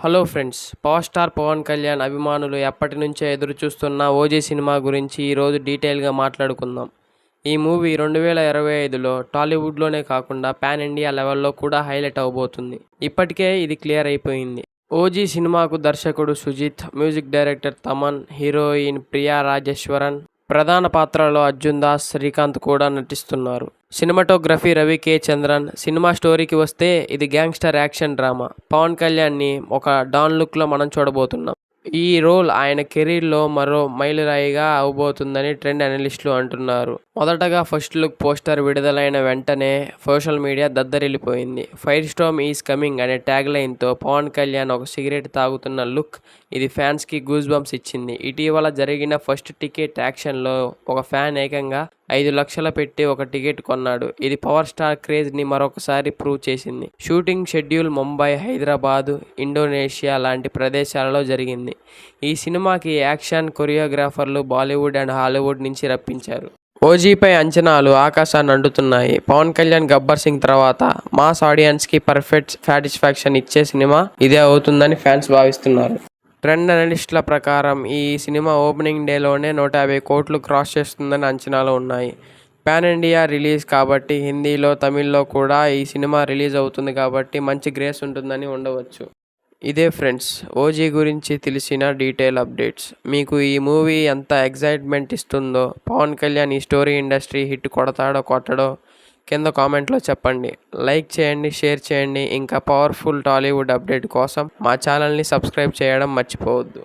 Hello friends, power star Pawan Kalyan అభిమానులు ఎప్పటి నుంచో ఎదురు చూస్తున్న ఓజీ సినిమా గురించి ఈరోజు డీటెయిల్గా మాట్లాడుకుందాం. ఈ మూవీ 2025లో టాలీవుడ్లోనే కాకుండా పాన్ ఇండియా లెవెల్లో కూడా హైలైట్ అవబోతుంది. ఇప్పటికే ఇది క్లియర్ అయిపోయింది. ఓజీ సినిమాకు దర్శకుడు Sujeeth, music director Thaman, heroine Priya Rajeshwaran, ప్రధాన పాత్రలో అర్జున్ దాస్, శ్రీకాంత్ కూడా నటిస్తున్నారు. Cinematography Ravi K Chandran. Cinema స్టోరీకి వస్తే ఇది గ్యాంగ్స్టర్ యాక్షన్ డ్రామా. పవన్ కళ్యాణ్ని ఒక డాన్ లుక్లో మనం చూడబోతున్నాం. ఈ రోల్ ఆయన కెరీర్లో మరో మైలురాయిగా అవబోతుందని ట్రెండ్ అనలిస్టులు అంటున్నారు. మొదటగా ఫస్ట్ లుక్ పోస్టర్ విడుదలైన వెంటనే సోషల్ మీడియా దద్దరిల్లిపోయింది. ఫైర్ స్టార్మ్ ఈజ్ కమింగ్ అనే ట్యాగ్ లైన్తో పవన్ కళ్యాణ్ ఒక సిగరెట్ తాగుతున్న లుక్ ఇది ఫ్యాన్స్కి గూస్ బంప్స్ ఇచ్చింది. ఇటీవల జరిగిన ఫస్ట్ టికెట్ యాక్షన్లో ఒక ఫ్యాన్ ఏకంగా 5 లక్షలు పెట్టి ఒక టికెట్ కొన్నాడు. ఇది పవర్ స్టార్ క్రేజ్ని మరొకసారి ప్రూవ్ చేసింది. Shooting schedule Mumbai, Hyderabad, Indonesia లాంటి ప్రదేశాలలో జరిగింది. ఈ సినిమాకి యాక్షన్ కొరియోగ్రాఫర్లు బాలీవుడ్ అండ్ హాలీవుడ్ నుంచి రప్పించారు. ఓజీపై అంచనాలు ఆకాశాన్ని అంటుతున్నాయి. పవన్ కళ్యాణ్ గబ్బర్ సింగ్ తర్వాత మాస్ ఆడియన్స్కి పర్ఫెక్ట్ సాటిస్ఫాక్షన్ ఇచ్చే సినిమా ఇదే అవుతుందని ఫ్యాన్స్ భావిస్తున్నారు. ట్రెండ్ అనలిస్టుల ప్రకారం ఈ సినిమా ఓపెనింగ్ డేలోనే 150 కోట్లు క్రాస్ చేస్తుందని అంచనాలు ఉన్నాయి. పాన్ ఇండియా రిలీజ్ కాబట్టి హిందీలో, తమిళ్లో కూడా ఈ సినిమా రిలీజ్ అవుతుంది కాబట్టి మంచి గ్రేస్ ఉంటుందని ఉండవచ్చు. ఇదే ఫ్రెండ్స్, ఓజీ గురించి తెలిసిన డీటెయిల్ అప్డేట్స్. మీకు ఈ మూవీ ఎంత ఎగ్జైట్మెంట్ ఇస్తుందో, పవన్ కళ్యాణ్ ఈ స్టోరీ ఇండస్ట్రీ హిట్ కొడతాడో కొట్టడో కింద కామెంట్లో చెప్పండి. లైక్ చేయండి, షేర్ చేయండి. ఇంకా పవర్ఫుల్ టాలీవుడ్ అప్డేట్ కోసం మా ఛానల్ని సబ్స్క్రైబ్ చేయడం మర్చిపోవద్దు.